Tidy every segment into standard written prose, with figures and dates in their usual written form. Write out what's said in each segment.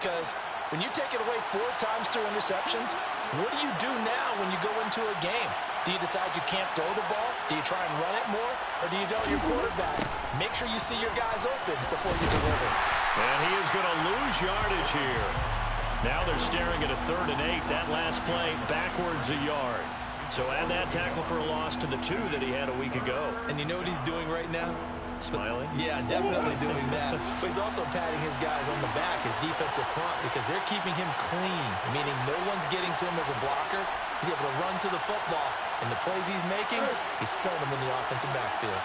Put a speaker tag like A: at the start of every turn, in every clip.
A: Because when you take it away 4 times through interceptions, what do you do now when you go into a game? Do you decide you can't throw the ball? Do you try and run it more? Or do you tell your quarterback, make sure you see your guys open before you deliver?
B: And he is going to lose yardage here. Now they're staring at a 3rd and 8. That last play backwards a yard. So add that tackle for a loss to the 2 that he had a week ago.
A: And you know what he's doing right now?
B: Smiling?
A: Yeah, definitely doing that. But he's also patting his guys on the back, his defensive front, because they're keeping him clean, meaning no one's getting to him as a blocker. He's able to run to the football, and the plays he's making, he's spelling them in the offensive backfield.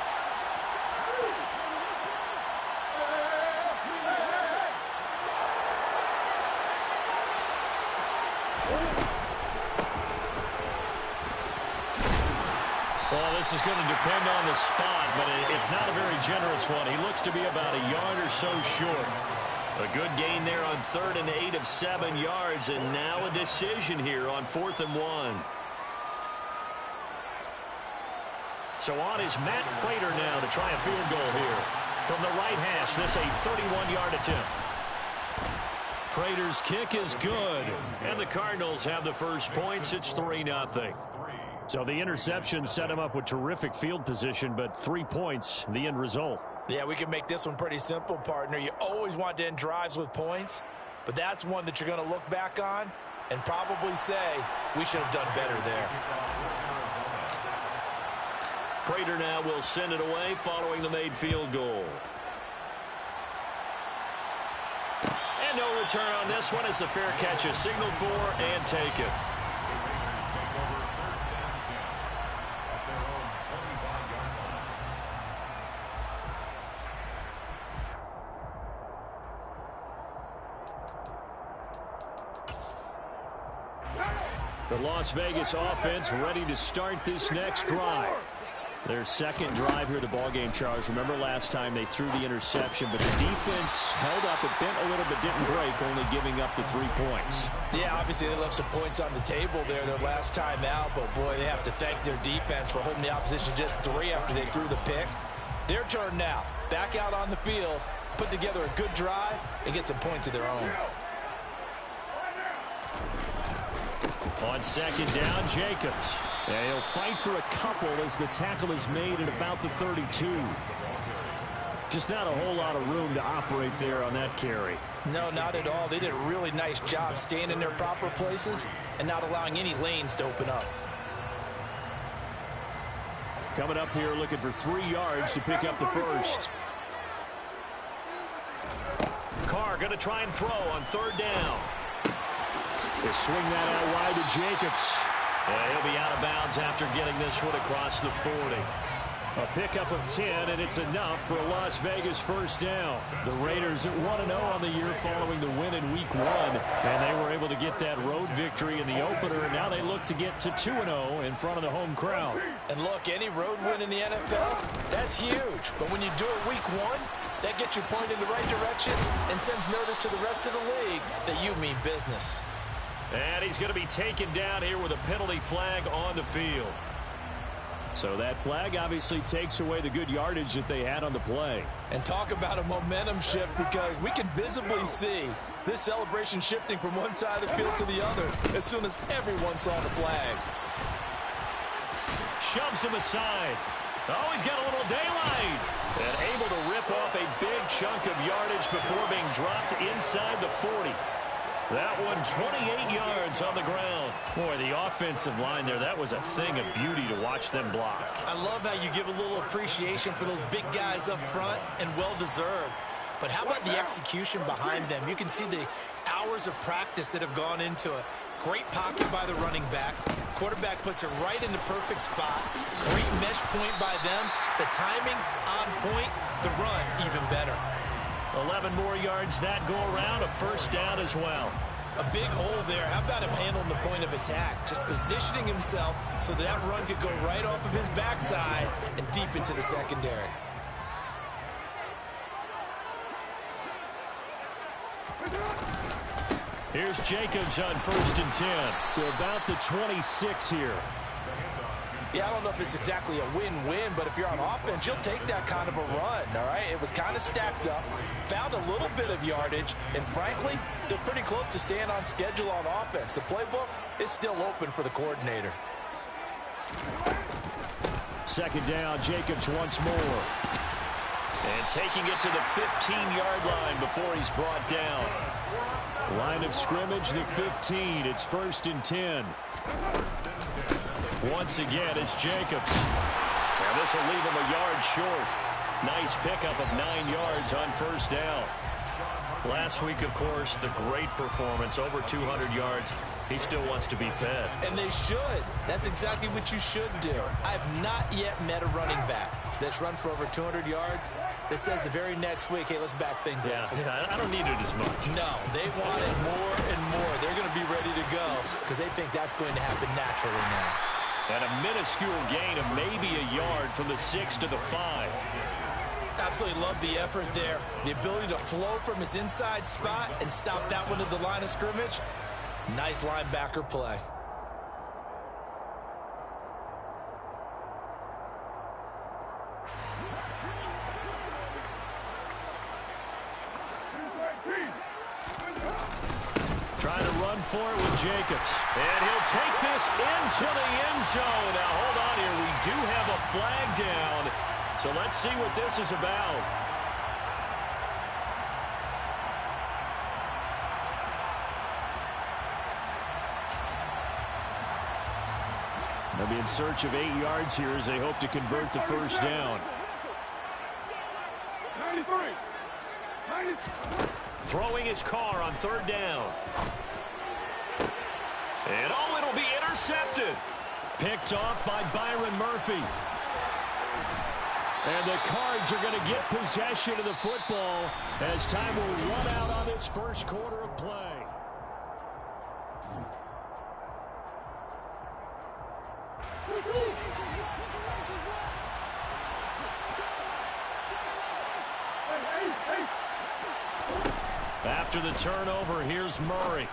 B: Well, this is going to depend on the spot, but it's not a very generous one. He looks to be about a yard or so short. A good gain there on 3rd and 8 of 7 yards, and now a decision here on 4th and 1. So on is Matt Prater now to try a field goal here. From the right hash, this a 31-yard attempt. Prater's kick is good, and the Cardinals have the first points. It's 3-0. So the interception set him up with terrific field position, but 3 points, the end result.
A: Yeah, we can make this one pretty simple, partner. You always want to end drives with points, but that's one that you're going to look back on and probably say, we should have done better there.
B: Prater now will send it away following the made field goal. And no return on this one as the fair catch is signaled for and taken. The Las Vegas offense ready to start this next drive. Their second drive here of the ballgame, Charles. Remember last time they threw the interception, but the defense held up. It bent a little but didn't break, only giving up the 3 points.
A: Yeah, obviously they left some points on the table there their last time out, but boy, they have to thank their defense for holding the opposition just 3 after they threw the pick. Their turn now. Back out on the field, put together a good drive, and get some points of their own.
B: On 2nd down, Jacobs. And he'll fight for a couple as the tackle is made at about the 32. Just not a whole lot of room to operate there on that carry.
A: No, not at all. They did a really nice job staying in their proper places and not allowing any lanes to open up.
B: Coming up here looking for 3 yards to pick up the first. Carr going to try and throw on 3rd down. They swing that out wide to Jacobs. He'll be out of bounds after getting this one across the 40. A pickup of 10, and it's enough for a Las Vegas first down. The Raiders at 1-0 on the year following the win in Week 1, and they were able to get that road victory in the opener, and now they look to get to 2-0 in front of the home crowd.
A: And look, any road win in the NFL, that's huge. But when you do it Week 1, that gets you pointed in the right direction and sends notice to the rest of the league that you mean business.
B: And he's going to be taken down here with a penalty flag on the field. So that flag obviously takes away the good yardage that they had on the play.
A: And talk about a momentum shift, because we can visibly see this celebration shifting from one side of the field to the other as soon as everyone saw the flag.
B: Shoves him aside. Oh, he's got a little daylight. And able to rip off a big chunk of yardage before being dropped inside the 40. That one 28 yards on the ground. Boy, the offensive line there, that was a thing of beauty to watch them block.
A: I love how you give a little appreciation for those big guys up front, and well-deserved. But how about the execution behind them? You can see the hours of practice that have gone into it. Great pocket by the running back. Quarterback puts it right in the perfect spot. Great mesh point by them. The timing on point. The run even better.
B: 11 more yards that go around, a first down as well.
A: A big hole there. How about him handling the point of attack? Just positioning himself so that run could go right off of his backside and deep into the secondary.
B: Here's Jacobs on 1st and 10 to about the 26 here.
A: Yeah, I don't know if it's exactly a win-win, but if you're on offense, you'll take that kind of a run, all right? It was kind of stacked up, found a little bit of yardage, and frankly, they're pretty close to staying on schedule on offense. The playbook is still open for the coordinator.
B: Second down, Jacobs once more. And taking it to the 15-yard line before he's brought down. Line of scrimmage, the 15. It's 1st and 10. Once again, it's Jacobs. Now this will leave him a yard short. Nice pickup of 9 yards on 1st down. Last week, of course, the great performance, over 200 yards. He still wants to be fed.
A: And they should. That's exactly what you should do. I've not yet met a running back that's run for over 200 yards that says the very next week, hey, let's back things up.
B: Yeah, I don't need it as much.
A: No, they want it more and more. They're going to be ready to go because they think that's going to happen naturally now.
B: And a minuscule gain of maybe a yard from the 6 to the 5.
A: Absolutely love the effort there. The ability to flow from his inside spot and stop that one at the line of scrimmage. Nice linebacker play.
B: Trying to run for it with Jacobs. And he'll take this into the end zone. Now, hold on here. We do have a flag down. So let's see what this is about. They'll be in search of 8 yards here as they hope to convert the 1st down. 93. Throwing his car on 3rd down. And oh, it'll be intercepted. Picked off by Byron Murphy. And the Cards are going to get possession of the football as time will run out on this 1st quarter of play. After the turnover, here's Murray.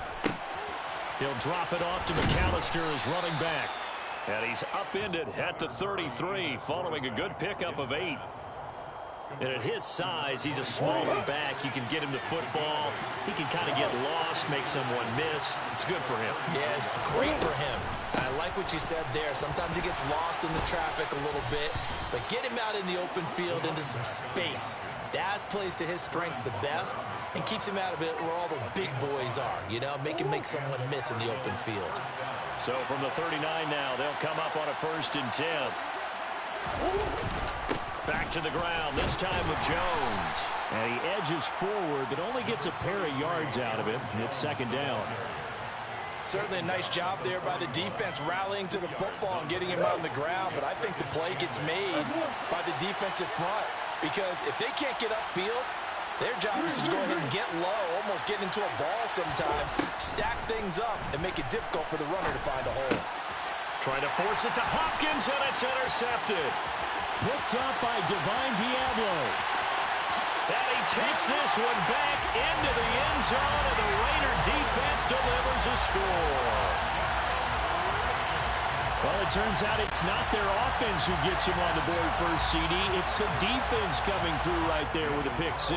B: He'll drop it off to McAllister as running back. And he's upended at the 33, following a good pickup of 8. And at his size, he's a smaller back. You can get him the football. He can kind of get lost, make someone miss. It's good for him.
A: Yeah, it's great for him. I like what you said there. Sometimes he gets lost in the traffic a little bit, but get him out in the open field into some space. That plays to his strengths the best and keeps him out of it where all the big boys are, you know, make someone miss in the open field.
B: So from the 39 now, they'll come up on a 1st and 10. Back to the ground, this time with Jones. And he edges forward, but only gets a pair of yards out of it. And it's 2nd down.
A: Certainly a nice job there by the defense rallying to the football and getting him on the ground, but I think the play gets made by the defensive front because if they can't get upfield, their job is to go ahead and get low, almost get into a ball sometimes, stack things up, and make it difficult for the runner to find a hole.
B: Trying to force it to Hopkins, and it's intercepted. Picked up by Divine Diablo. And he takes this one back into the end zone, and the Raider defense delivers a score. Well, it turns out it's not their offense who gets him on the board first, CD. It's the defense coming through right there with a pick 6.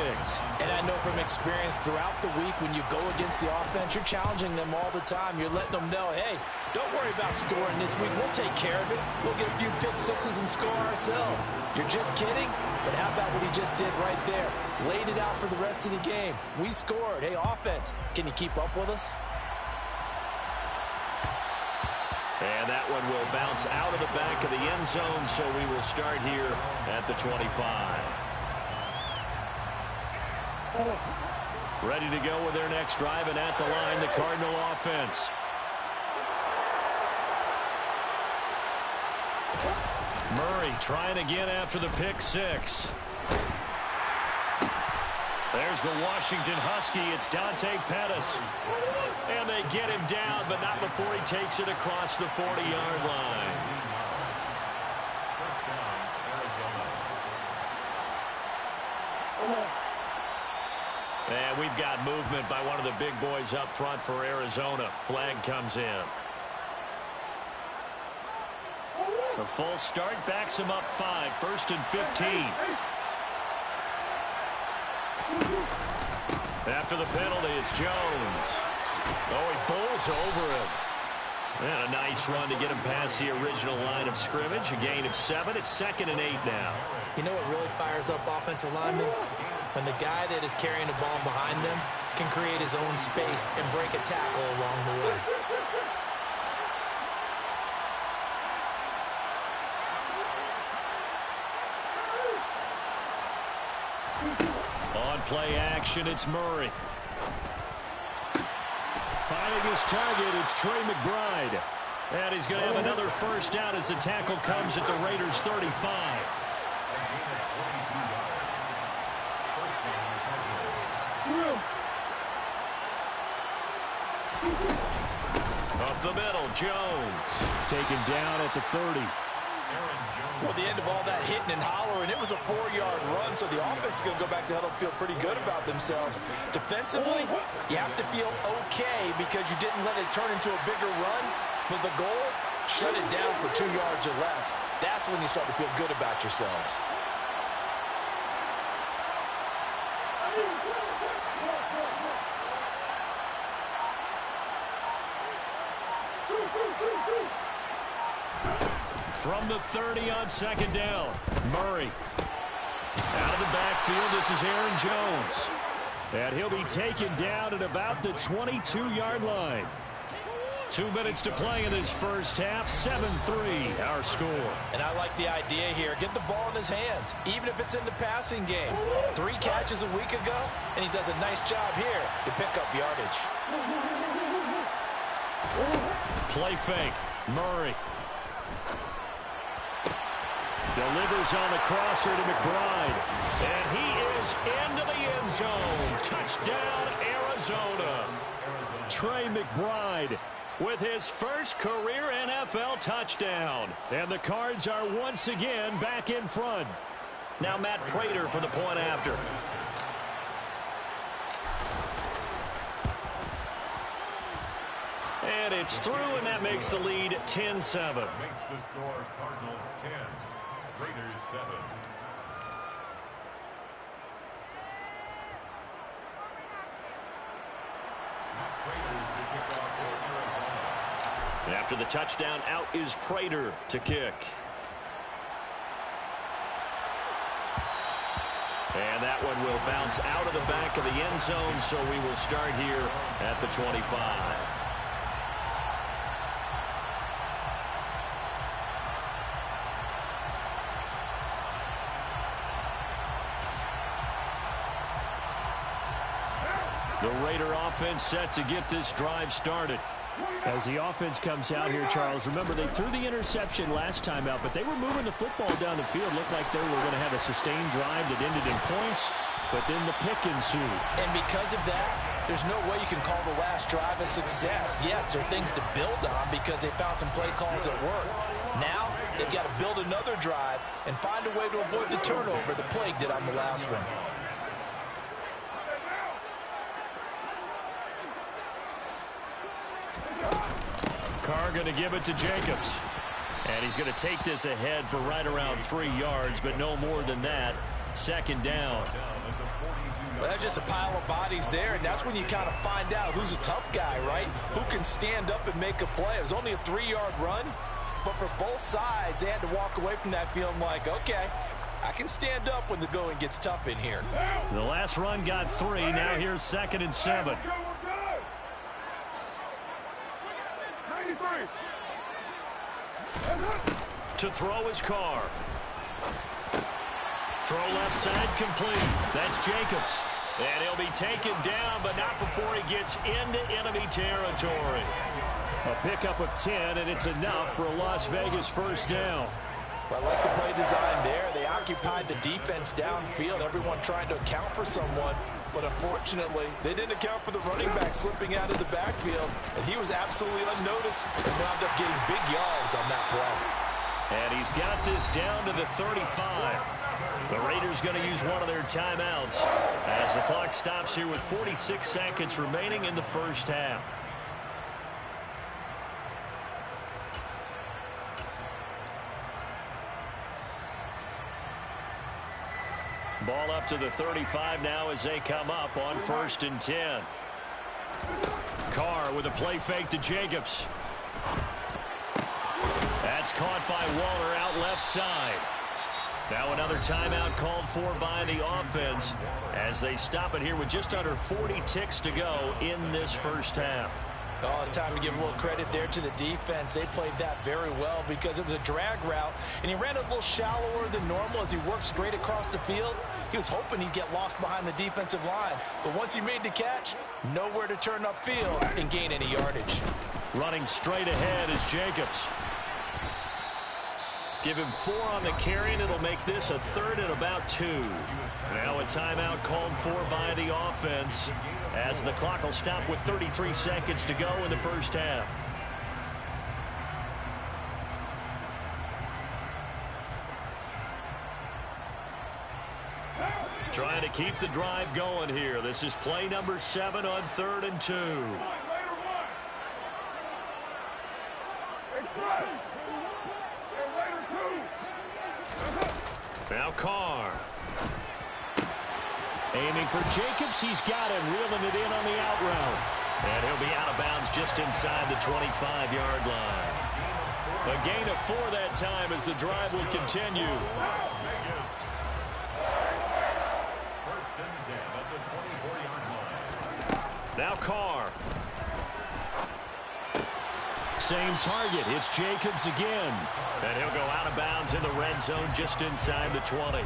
A: And I know from experience throughout the week when you go against the offense, you're challenging them all the time. You're letting them know, hey, don't worry about scoring this week. We'll take care of it. We'll get a few pick 6s and score ourselves. You're just kidding? But how about what he just did right there? Laid it out for the rest of the game. We scored. Hey, offense, can you keep up with us?
B: And that one will bounce out of the back of the end zone, so we will start here at the 25. Ready to go with their next drive, and at the line, the Cardinal offense. Murray trying again after the pick 6. There's the Washington Husky. It's Dante Pettis. And they get him down, but not before he takes it across the 40-yard line. And we've got movement by one of the big boys up front for Arizona. Flag comes in. The full start backs him up 5, 1st and 15. After the penalty, it's Jones. Oh, he bowls over him. And a nice run to get him past the original line of scrimmage. A gain of 7. It's 2nd and 8 now.
A: You know what really fires up offensive linemen? When the guy that is carrying the ball behind them can create his own space and break a tackle along the way.
B: On play action, it's Murray. Finding his target, it's Trey McBride. And he's going to have another first down as the tackle comes at the Raiders' 35. Up the middle, Jones. Taken down at the 30.
A: Well, the end of all that hitting and hollering, it was a 4-yard run, so the offense is going to go back to huddle and feel pretty good about themselves. Defensively, you have to feel okay because you didn't let it turn into a bigger run, but the goal, shut it down for 2 yards or less. That's when you start to feel good about yourselves.
B: From the 30 on 2nd down, Murray. Out of the backfield, this is Aaron Jones. And he'll be taken down at about the 22-yard line. 2 minutes to play in this first half, 7-3 our score.
A: And I like the idea here. Get the ball in his hands, even if it's in the passing game. 3 catches a week ago, and he does a nice job here to pick up yardage.
B: Play fake, Murray. Delivers on the crosser to McBride. And he is into the end zone. Touchdown, Arizona. Trey McBride with his first career NFL touchdown. And the Cards are once again back in front. Now Matt Prater for the point after. And it's through, and that makes the lead 10-7.
C: Makes the score Cardinals 10, Raiders 7.
B: After the touchdown, out is Prater to kick. And that one will bounce out of the back of the end zone, so we will start here at the 25. The Raider offense set to get this drive started. As the offense comes out here, Charles, remember they threw the interception last time out, but they were moving the football down the field. Looked like they were going to have a sustained drive that ended in points, but then the pick ensued.
A: And because of that, there's no way you can call the last drive a success. Yes, there are things to build on because they found some play calls that work. Now, they've got to build another drive and find a way to avoid the turnover the plague did on the last one.
B: Carr going to give it to Jacobs. And he's going to take this ahead for right around 3 yards, but no more than that. 2nd down.
A: Well, that's just a pile of bodies there, and that's when you kind of find out who's a tough guy, right? Who can stand up and make a play. It was only a 3-yard run, but for both sides, they had to walk away from that feeling like, okay, I can stand up when the going gets tough in here.
B: The last run got 3. Now here's 2nd and 7. To throw his Carr. Throw left side complete. That's Jacobs. And he'll be taken down, but not before he gets into enemy territory. A pickup of 10, and it's enough for a Las Vegas first down.
A: I like the play design there. They occupied the defense downfield, everyone trying to account for someone. But unfortunately, they didn't account for the running back slipping out of the backfield. And he was absolutely unnoticed and wound up getting big yards on that play.
B: And he's got this down to the 35. The Raiders going to use one of their timeouts as the clock stops here with 46 seconds remaining in the first half. Ball up to the 35 now as they come up on 1st and 10. Carr with a play fake to Jacobs. That's caught by Waller out left side. Now another timeout called for by the offense as they stop it here with just under 40 ticks to go in this first half.
A: Oh, it's time to give a little credit there to the defense. They played that very well because it was a drag route, and he ran a little shallower than normal as he worked straight across the field. He was hoping he'd get lost behind the defensive line, but once he made the catch, nowhere to turn upfield and gain any yardage.
B: Running straight ahead is Jacobs. Give him 4 on the carry, and it'll make this a 3rd and about 2. Now a timeout called for by the offense as the clock will stop with 33 seconds to go in the first half. Trying to keep the drive going here. This is play number 7 on 3rd and 2. Now Carr. Aiming for Jacobs. He's got him, reeling it in on the out route. And he'll be out of bounds just inside the 25-yard line. A gain of 4 that time as the drive will continue.
C: First and 10 at the 24-yard line.
B: Now Carr. Same target. It's Jacobs again. And he'll go out of bounds in the red zone just inside the 20.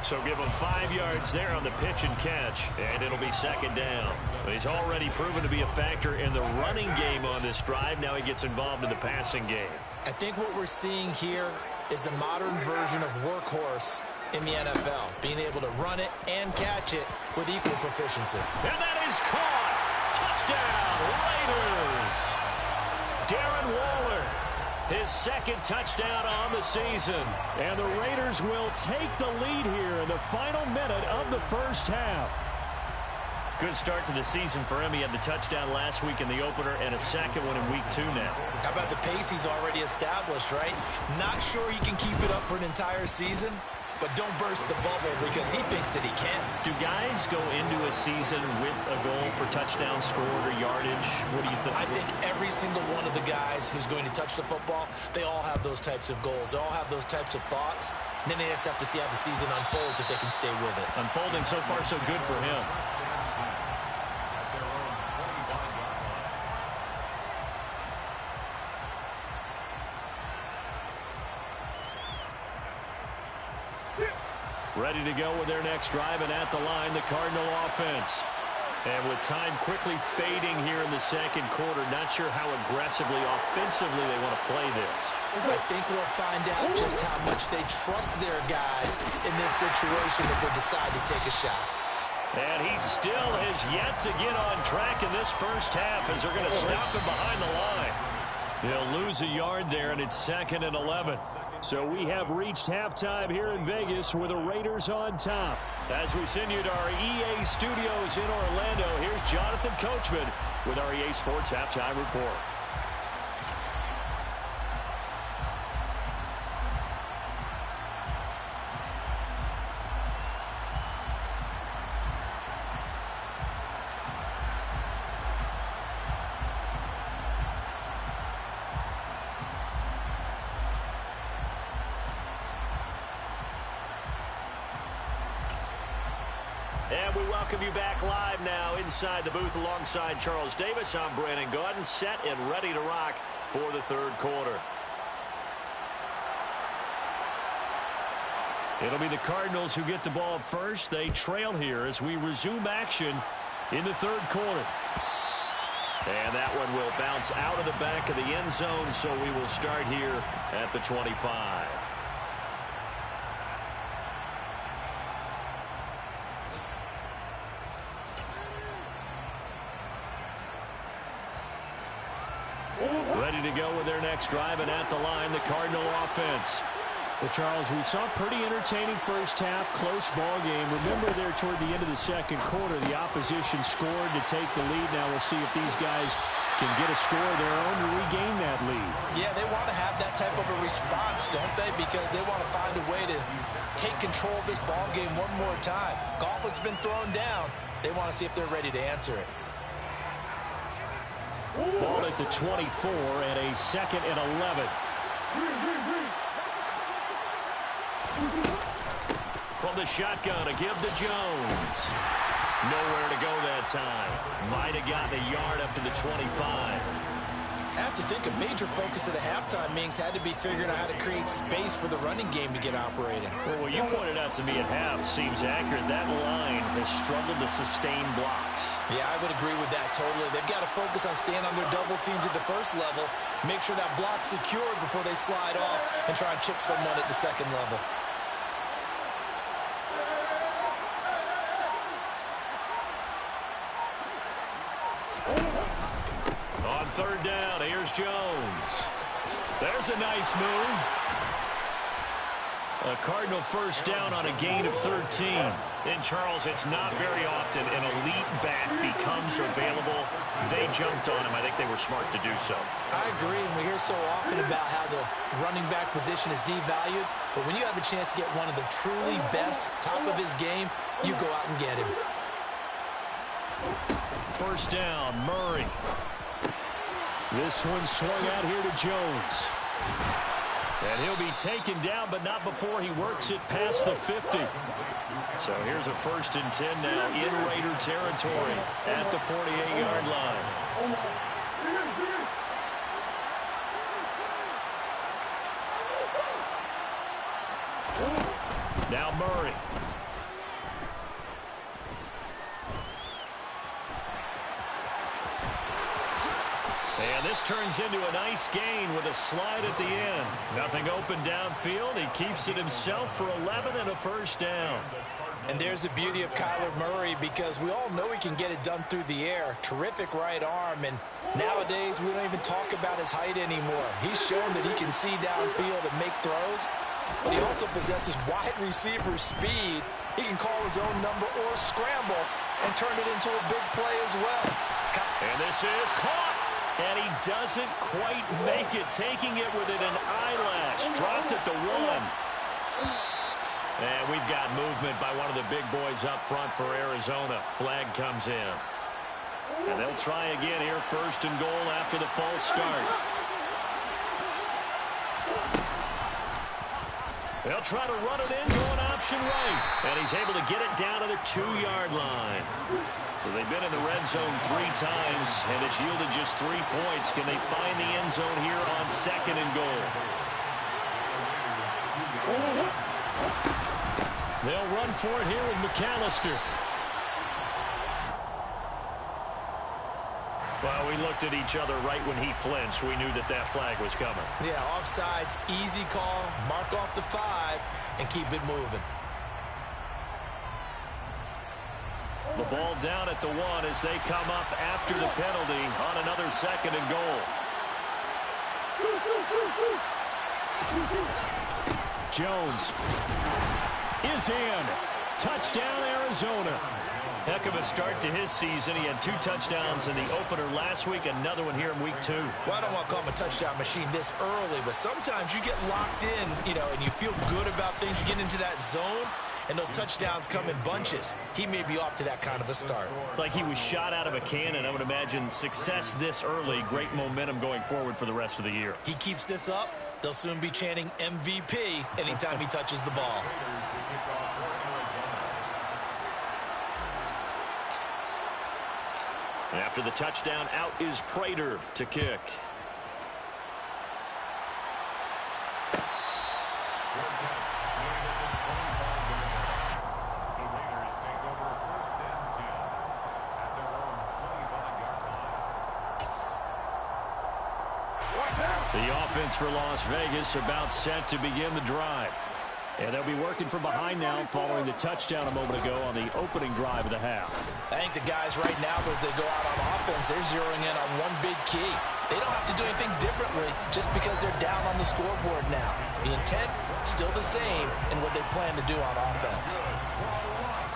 B: So give him 5 yards there on the pitch and catch, and it'll be 2nd down. But he's already proven to be a factor in the running game on this drive. Now he gets involved in the passing game.
A: I think what we're seeing here is the modern version of workhorse in the NFL, being able to run it and catch it with equal proficiency.
B: And that is caught. Touchdown, Raiders. Darren Waller, his 2nd touchdown on the season. And the Raiders will take the lead here in the final minute of the first half. Good start to the season for him. He had the touchdown last week in the opener and a 2nd one in week 2 now.
A: How about the pace he's already established, right? Not sure he can keep it up for an entire season, but don't burst the bubble because he thinks that he can.
B: Do guys go into a season with a goal for touchdown scored or yardage? What do you think?
A: I think every single one of the guys who's going to touch the football, they all have those types of goals. They all have those types of thoughts. And then they just have to see how the season unfolds if they can stay with it.
B: Unfolding so far so good for him. Ready to go with their next drive, and at the line, the Cardinal offense. And with time quickly fading here in the 2nd quarter, not sure how aggressively, offensively they want to play this.
A: I think we'll find out just how much they trust their guys in this situation if they decide to take a shot.
B: And he still has yet to get on track in this first half as they're going to stop him behind the line. He'll lose a yard there, and it's 2nd and 11. So we have reached halftime here in Vegas with the Raiders on top. As we send you to our EA studios in Orlando, here's Jonathan Coachman with our EA Sports Halftime Report. And we welcome you back live now inside the booth alongside Charles Davis. I'm Brandon Gaudin, set and ready to rock for the 3rd quarter. It'll be the Cardinals who get the ball first. They trail here as we resume action in the 3rd quarter. And that one will bounce out of the back of the end zone, so we will start here at the 25. Ready to go with their next drive, and at the line, the Cardinal offense.
D: Well, Charles, we saw a pretty entertaining first half, close ball game. Remember there toward the end of the 2nd quarter, the opposition scored to take the lead. Now we'll see if these guys can get a score of their own to regain that lead.
A: Yeah, they want to have that type of a response, don't they? Because they want to find a way to take control of this ball game one more time. Gauntlet's been thrown down. They want to see if they're ready to answer it.
D: Ball at the 24 and a 2nd and 11.
B: From the shotgun, a give to Jones. Nowhere to go that time. Might have gotten a yard up to the 25.
A: I have to think a major focus of the halftime meetings had to be figuring out how to create space for the running game to get operating.
B: Well, what you pointed out to me at half seems accurate. That line has struggled to sustain blocks.
A: Yeah, I would agree with that totally. They've got to focus on staying on their double teams at the first level, make sure that block's secured before they slide off and try and chip someone at the second level.
B: On third down, here's Jones. There's a nice move. A Cardinal first down on a gain of 13. And, Charles, it's not very often an elite back becomes available. They jumped on him. I think they were smart to do so.
A: I agree, and we hear so often about how the running back position is devalued. But when you have a chance to get one of the truly best, top of his game, you go out and get him.
B: First down, Murray.
D: This one swung out here to Jones.
B: And he'll be taken down, but not before he works it past the 50. So here's a 1st and 10 now in Raider territory at the 48-yard line. Now Murray. And this turns into a nice gain with a slide at the end. Nothing open downfield. He keeps it himself for 11 and a first down.
A: And there's the beauty of Kyler Murray, because we all know he can get it done through the air. Terrific right arm, and nowadays we don't even talk about his height anymore. He's shown that he can see downfield and make throws, but he also possesses wide receiver speed. He can call his own number or scramble and turn it into a big play as well.
B: And this is caught. And he doesn't quite make it, taking it within an eyelash. Dropped at the 1. And we've got movement by one of the big boys up front for Arizona. Flag comes in. And they'll try again here, 1st and goal after the false start. They'll try to run it in, going option right. And he's able to get it down to the 2-yard line. So they've been in the red zone 3 times, and it's yielded just 3 points. Can they find the end zone here on 2nd and goal?
D: They'll run for it here with McAllister.
B: Well, we looked at each other right when he flinched. We knew that that flag was coming.
A: Yeah, offsides, easy call, mark off the 5, and keep it moving.
B: The ball down at the 1 as they come up after the penalty on another 2nd and goal.
D: Jones is in. Touchdown, Arizona.
B: Heck of a start to his season. He had 2 touchdowns in the opener last week, another one here in week 2.
A: Well, I don't want to call him a touchdown machine this early, but sometimes you get locked in, and you feel good about things. You get into that zone, and those touchdowns come in bunches. He may be off to that kind of a start.
B: It's like he was shot out of a cannon. I would imagine success this early, great momentum going forward for the rest of the year.
A: He keeps this up, they'll soon be chanting MVP anytime he touches the ball.
B: After the touchdown, out is Prater to kick. The offense for Las Vegas about set to begin the drive. And they'll be working from behind now following the touchdown a moment ago on the opening drive of the half.
A: I think the guys right now, as they go out on offense, they're zeroing in on one big key. They don't have to do anything differently just because they're down on the scoreboard now. The intent, still the same in what they plan to do on offense.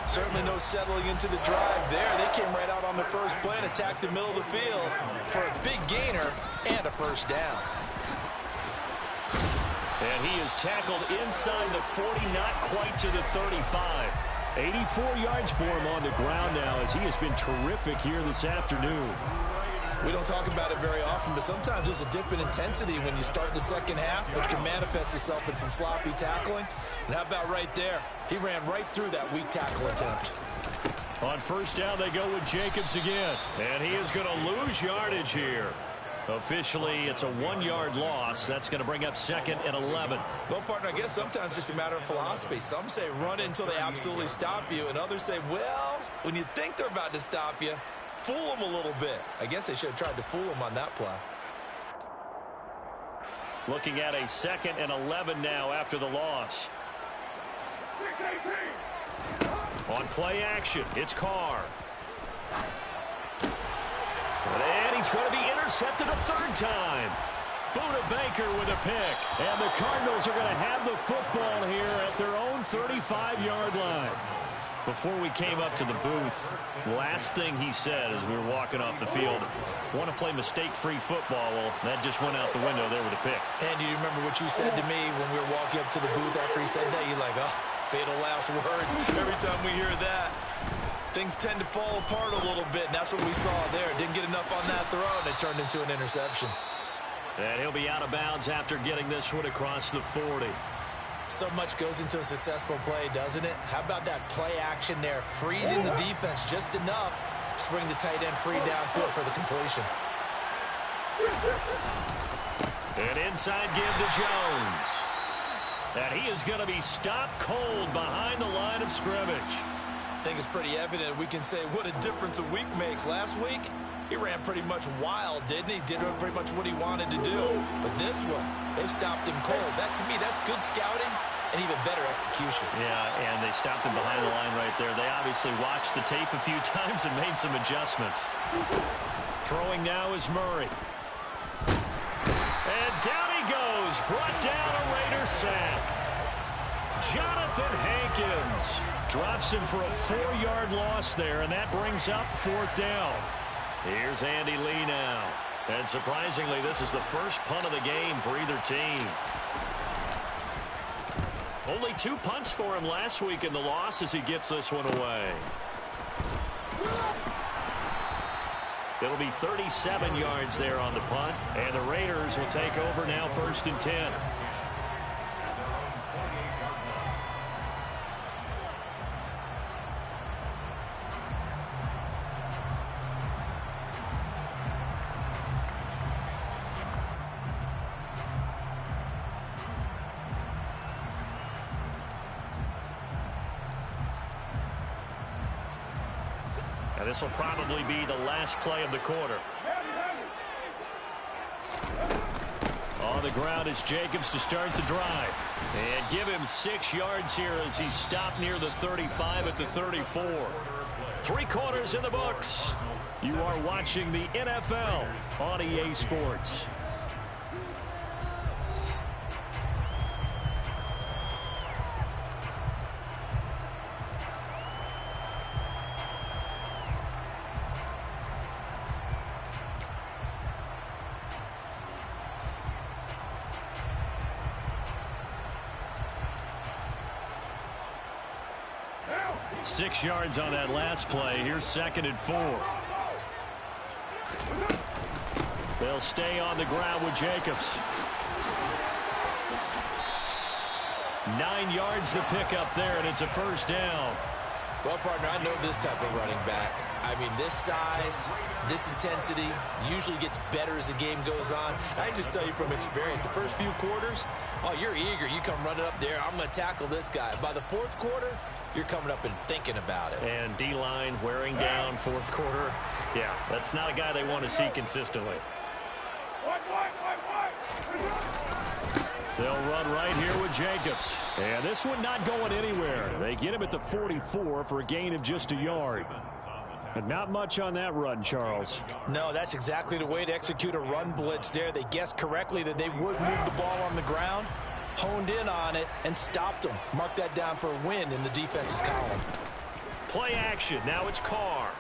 A: Certainly no settling into the drive there. They came right out on the first play and attacked the middle of the field for a big gainer and a first down.
B: And he is tackled inside the 40, not quite to the 35.
D: 84 yards for him on the ground now, as he has been terrific here this afternoon.
A: We don't talk about it very often, but sometimes there's a dip in intensity when you start the second half, which can manifest itself in some sloppy tackling. And how about right there? He ran right through that weak tackle attempt.
B: On first down, they go with Jacobs again. And he is going to lose yardage here. Officially, it's a 1-yard loss. That's going to bring up 2nd and 11.
A: Well, partner, I guess sometimes it's just a matter of philosophy. Some say run until they absolutely stop you, and others say, well, when you think they're about to stop you, fool them a little bit. I guess they should have tried to fool them on that play.
B: Looking at a 2nd and 11 now after the loss. On play action, it's Carr. And he's going to be intercepted a third time. Buda Baker with a pick.
D: And the Cardinals are going to have the football here at their own 35-yard line.
B: Before we came up to the booth, last thing he said as we were walking off the field, want to play mistake-free football. Well, that just went out the window there with a pick.
A: And do you remember what you said to me when we were walking up to the booth after he said that? You're like, oh, fatal last words. Every time we hear that, things tend to fall apart a little bit, and that's what we saw there. Didn't get enough on that throw, and it turned into an interception.
B: And he'll be out of bounds after getting this one across the 40.
A: So much goes into a successful play, doesn't it? How about that play action there, freezing the defense just enough to bring the tight end free downfield for the completion.
B: An inside give to Jones. And he is going to be stopped cold behind the line of scrimmage.
A: I think it's pretty evident we can say what a difference a week makes. Last week, he ran pretty much wild, didn't he? Did pretty much what he wanted to do. But this one, they stopped him cold. That, to me, that's good scouting and even better execution.
B: Yeah, and they stopped him behind the line right there. They obviously watched the tape a few times and made some adjustments. Throwing now is Murray. And down he goes. Brought down a Raider sack. Jonathan Hankins drops him for a 4-yard loss there, and that brings up 4th down. Here's Andy Lee now. And surprisingly, this is the first punt of the game for either team. Only 2 punts for him last week in the loss as he gets this one away. It'll be 37 yards there on the punt, and the Raiders will take over now 1st and 10. This will probably be the last play of the quarter. On the ground is Jacobs to start the drive. And give him 6 yards here as he stopped near the 35 at the 34. 3 quarters in the books. You are watching the NFL on EA Sports. Six yards on that last play. Here's 2nd and 4. They'll stay on the ground with Jacobs. 9 yards to pick up there, and it's a first down.
A: Well, partner, I know this type of running back. I mean, this size, this intensity usually gets better as the game goes on. I can just tell you from experience, the first few quarters, oh, you're eager. You come running up there, I'm going to tackle this guy. By the 4th quarter, you're coming up and thinking about it.
B: And D-line wearing down 4th quarter. Yeah, that's not a guy they want to see consistently. They'll run right here with Jacobs.
D: And this one not going anywhere. They get him at the 44 for a gain of just a yard. But not much on that run, Charles.
A: No, that's exactly the way to execute a run blitz there. They guessed correctly that they would move the ball on the ground, honed in on it, and stopped them. Mark that down for a win in the defense's column.
B: Play action. Now it's Carr.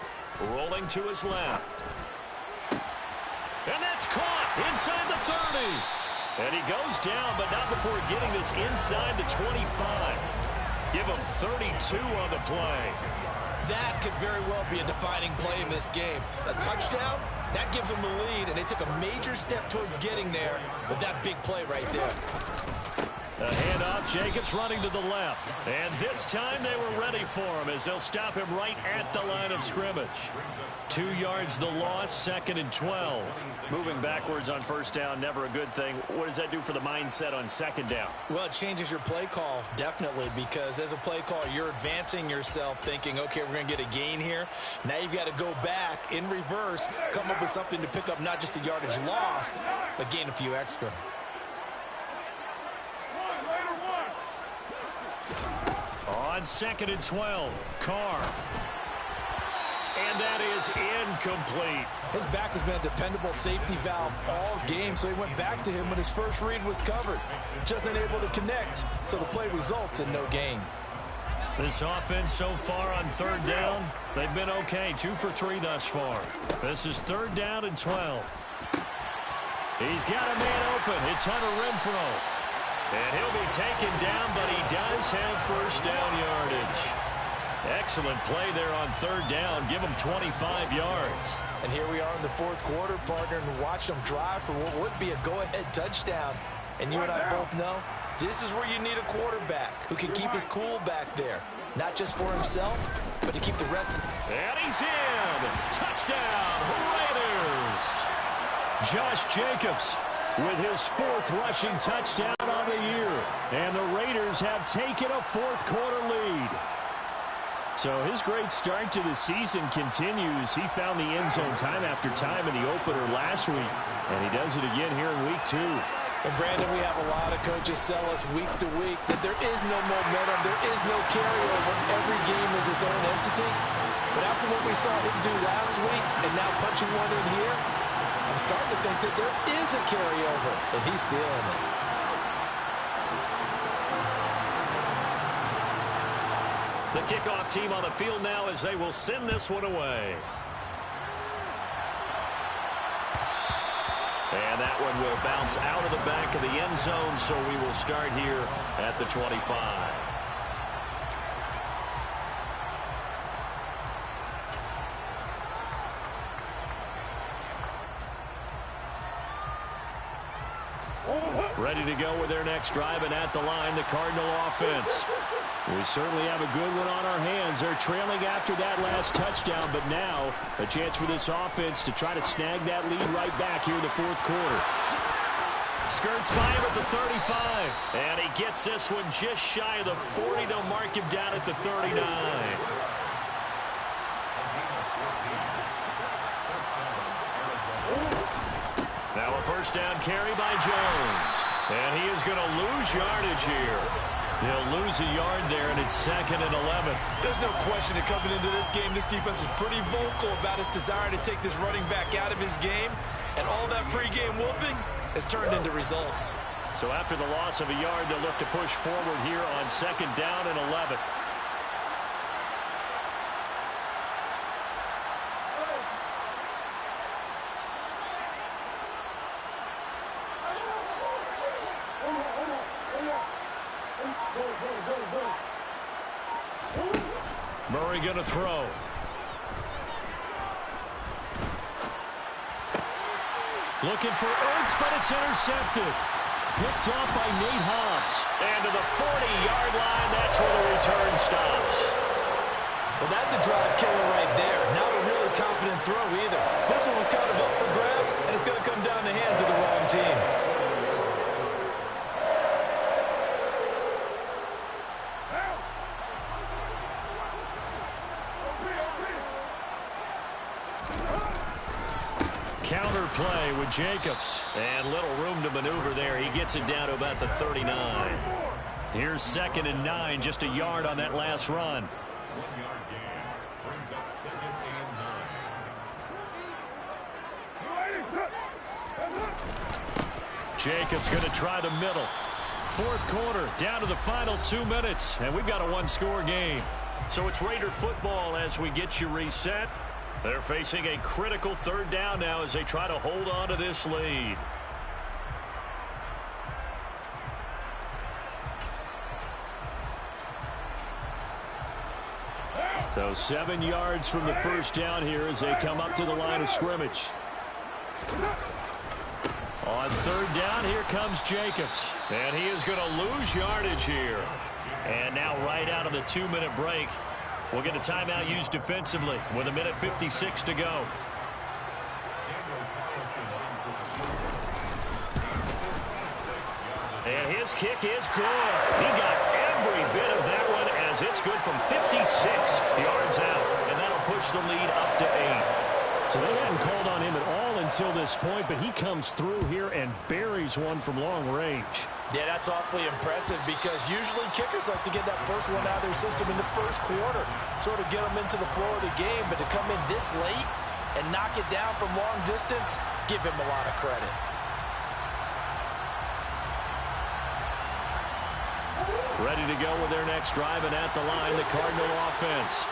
B: Rolling to his left. And that's caught inside the 30. And he goes down, but not before getting this inside the 25. Give him 32 on the play.
A: That could very well be a defining play in this game. A touchdown, that gives them the lead, and they took a major step towards getting there with that big play right there.
B: A handoff, Jacobs running to the left. And this time they were ready for him as they'll stop him right at the line of scrimmage. 2 yards the loss, 2nd and 12. Moving backwards on first down, never a good thing. What does that do for the mindset on 2nd down?
A: Well, it changes your play call, definitely, because as a play caller, you're advancing yourself thinking, okay, we're going to get a gain here. Now you've got to go back in reverse, come up with something to pick up not just the yardage lost, but gain a few extra.
B: On 2nd and 12, Carr. And that is incomplete.
E: His back has been a dependable safety valve all game, so he went back to him when his first read was covered. Just unable to connect, so the play results in no gain.
B: This offense so far on 3rd down, they've been okay. 2 for 3 thus far. This is 3rd down and 12. He's got a man open. It's Hunter Renfrow. And he'll be taken down, but he does have first down yardage. Excellent play there on 3rd down. Give him 25 yards.
A: And here we are in the 4th quarter, partner, and watch them drive for what would be a go-ahead touchdown. And you and I both know this is where you need a quarterback who can keep his cool back there. Not just for himself, but to keep the rest of it.
B: And he's in. Touchdown, Raiders. Josh Jacobs with his 4th rushing touchdown on the year. And the Raiders have taken a 4th quarter lead.
D: So his great start to the season continues. He found the end zone time after time in the opener last week. And he does it again here in week 2.
A: And Brandon, we have a lot of coaches sell us week to week that there is no momentum, there is no carryover. Every game is its own entity. But after what we saw him do last week and now punching one in here, I'm starting to think that there is a carryover, and he's feeling it.
B: The kickoff team on the field now as they will send this one away. And that one will bounce out of the back of the end zone, so we will start here at the 25. Ready to go with their next drive, and at the line, the Cardinal offense. We certainly have a good one on our hands. They're trailing after that last touchdown, but now a chance for this offense to try to snag that lead right back here in the 4th quarter. Skirts by him at the 35, and he gets this one just shy of the 40 to mark him down at the 39. Now a first down carry by Jones. And he is going to lose yardage here. He'll lose a yard there, and it's 2nd and 11.
A: There's no question that coming into this game, this defense was pretty vocal about his desire to take this running back out of his game. And all that pregame whooping has turned into results.
B: So after the loss of a yard, they'll look to push forward here on 2nd down and 11. Murray going to throw. Looking for Ertz, but it's intercepted. Picked off by Nate Hobbs. And to the 40-yard line, that's where the return stops.
A: Well, that's a drive killer right there. Not a really confident throw either. This one was kind of up for grabs, and it's going to come down the hands of the wrong team.
B: Counter play with Jacobs. And little room to maneuver there. He gets it down to about the 39. Here's 2nd and 9, just a yard on that last run.
C: 1-yard gain brings up 2nd and 9.
B: Jacobs going to try the middle. 4th quarter, down to the final 2 minutes, and we've got a 1-score game. So it's Raider football as we get you reset. They're facing a critical third down now as they try to hold on to this lead.
D: So 7 yards from the first down here as they come up to the line of scrimmage.
B: On third down, here comes Jacobs. And he is going to lose yardage here. And now right out of the 2-minute break, we'll get a timeout used defensively with 1:56 to go. And his kick is good. He got every bit of that one as it's good from 56 yards out. And that'll push the lead up to 8.
D: So they hadn't called on him at all until this point, but he comes through here and buries one from long range.
A: Yeah, that's awfully impressive because usually kickers like to get that first one out of their system in the first quarter, sort of get them into the flow of the game, but to come in this late and knock it down from long distance, give him a lot of credit.
B: Ready to go with their next drive, and at the line, the Cardinal offense.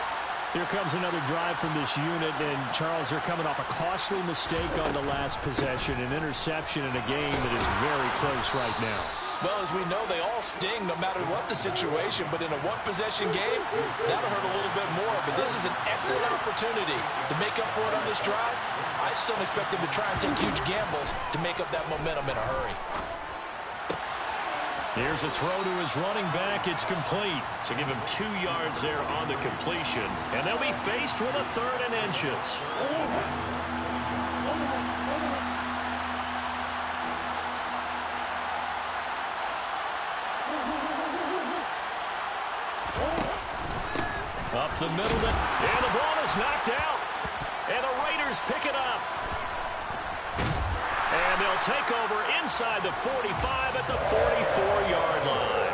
D: Here comes another drive from this unit, and Charles, they're coming off a costly mistake on the last possession, an interception in a game that is very close right now.
E: Well, as we know, they all sting no matter what the situation, but in a one-possession game, that'll hurt a little bit more. But this is an excellent opportunity to make up for it on this drive. I just don't expect them to try and take huge gambles to make up that momentum in a hurry.
B: Here's a throw to his running back. It's complete. So give him 2 yards there on the completion. And they'll be faced with a 3rd and inches. Up the middle. And the ball is knocked out. And the Raiders pick it up. And they'll take over inside the 45 at the 44-yard line.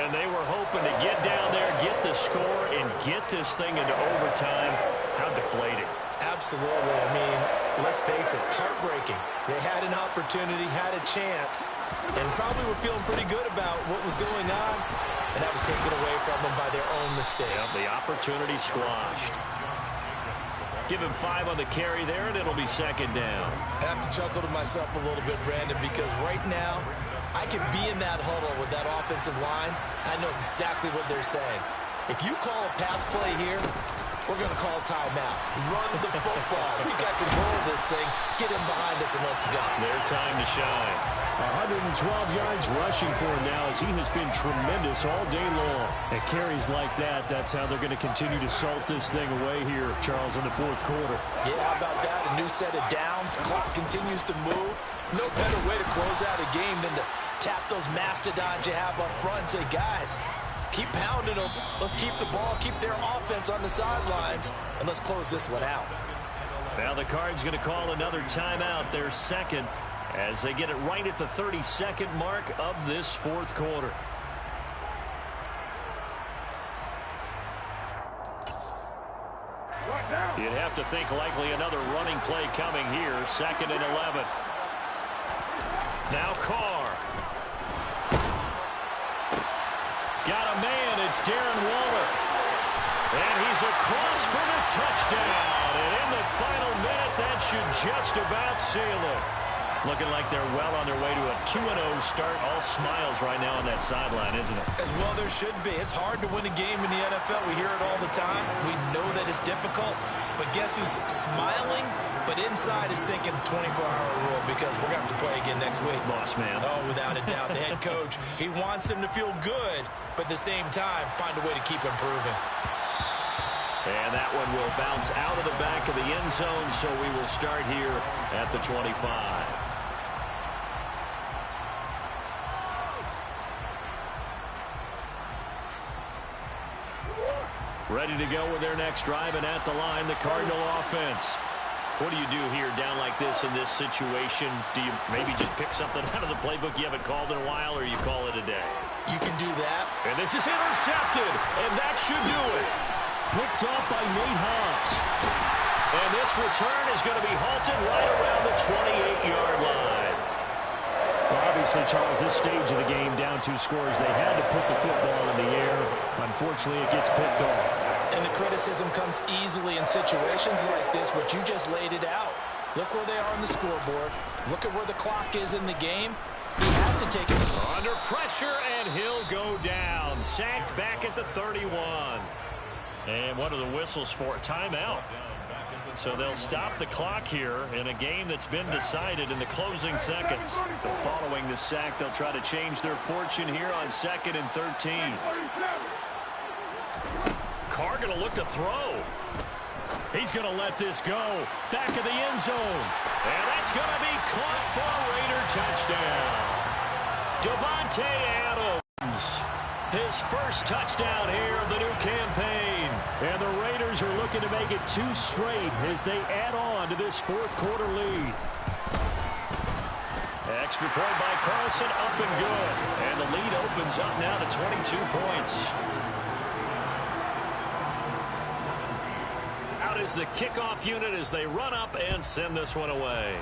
B: And they were hoping to get down there, get the score, and get this thing into overtime. How deflating.
A: Absolutely. I mean, let's face it, heartbreaking. They had an opportunity, had a chance, and probably were feeling pretty good about what was going on, and that was taken away from them by their own mistake.
B: Yep, the opportunity squashed. Give him 5 on the carry there, and it'll be 2nd down.
A: I have to chuckle to myself a little bit, Brandon, because right now I could be in that huddle with that offensive line. I know exactly what they're saying. If you call a pass play here, we're going to call a timeout. Run the football. We got control of this thing. Get him behind us and let's go.
B: Their time to shine.
D: 112 yards rushing for him now as he has been tremendous all day long. And carries like that, that's how they're going to continue to salt this thing away here, Charles, in the 4th quarter.
A: Yeah, how about that? A new set of downs. Clock continues to move. No better way to close out a game than to tap those mastodons you have up front and say, guys, keep pounding them. Let's keep the ball, keep their offense on the sidelines, and let's close this one out.
B: Now the Cards going to call another timeout, their 2nd, as they get it right at the 32nd mark of this 4th quarter. You'd have to think likely another running play coming here, 2nd and 11. Now Carr. Got a man, it's Darren Waller. And he's across for the touchdown. And in the final minute, that should just about seal it. Looking like they're well on their way to a 2-0 start. All smiles right now on that sideline, isn't it?
A: As well there should be. It's hard to win a game in the NFL. We hear it all the time. We know that it's difficult. But guess who's smiling? But inside is thinking 24-hour rule because we're going to have to play again next week.
B: Boss man.
A: Oh, without a doubt. The head coach, he wants them to feel good, but at the same time, find a way to keep improving.
B: And that one will bounce out of the back of the end zone, so we will start here at the 25. Ready to go with their next drive, and at the line, the Cardinal offense. What do you do here down like this in this situation? Do you maybe just pick something out of the playbook you haven't called in a while, or you call it a day?
A: You can do that.
B: And this is intercepted, and that should do it.
D: Picked off by Nate Hobbs.
B: And this return is going to be halted right around the 28-yard line.
D: Well, obviously, Charles, this stage of the game, down 2 scores, they had to put the football in the air. Unfortunately, it gets picked off.
A: And the criticism comes easily in situations like this, but you just laid it out. Look where they are on the scoreboard. Look at where the clock is in the game. He has to take it.
B: Under pressure, and he'll go down. Sacked back at the 31. And what are the whistles for? Timeout. So they'll stop the clock here in a game that's been decided in the closing seconds. But following the sack, they'll try to change their fortune here on 2nd and 13. Carr going to look to throw. He's going to let this go. Back of the end zone. And that's going to be caught for a Raider touchdown. Devontae Adams. His first touchdown here of the new campaign.
D: And the Raiders are looking to make it 2 straight as they add on to this fourth-quarter lead.
B: Extra point by Carlson, up and good. And the lead opens up now to 22 points. Out is the kickoff unit as they run up and send this one away.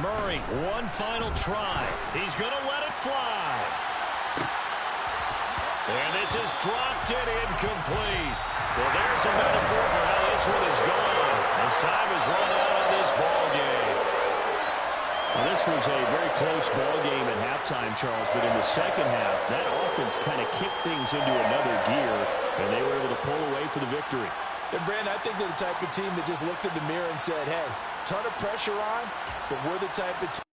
B: Murray, one final try. He's going to let it fly. And this is dropped and incomplete. Well, there's a metaphor for how this one is gone. As time has run out on this ball game.
D: Well, this was a very close ball game at halftime, Charles, but in the second half, that offense kind of kicked things into another gear, and they were able to pull away for the victory.
E: And, Brandon, I think they're the type of team that just looked in the mirror and said, hey, ton of pressure on, but we're the type of team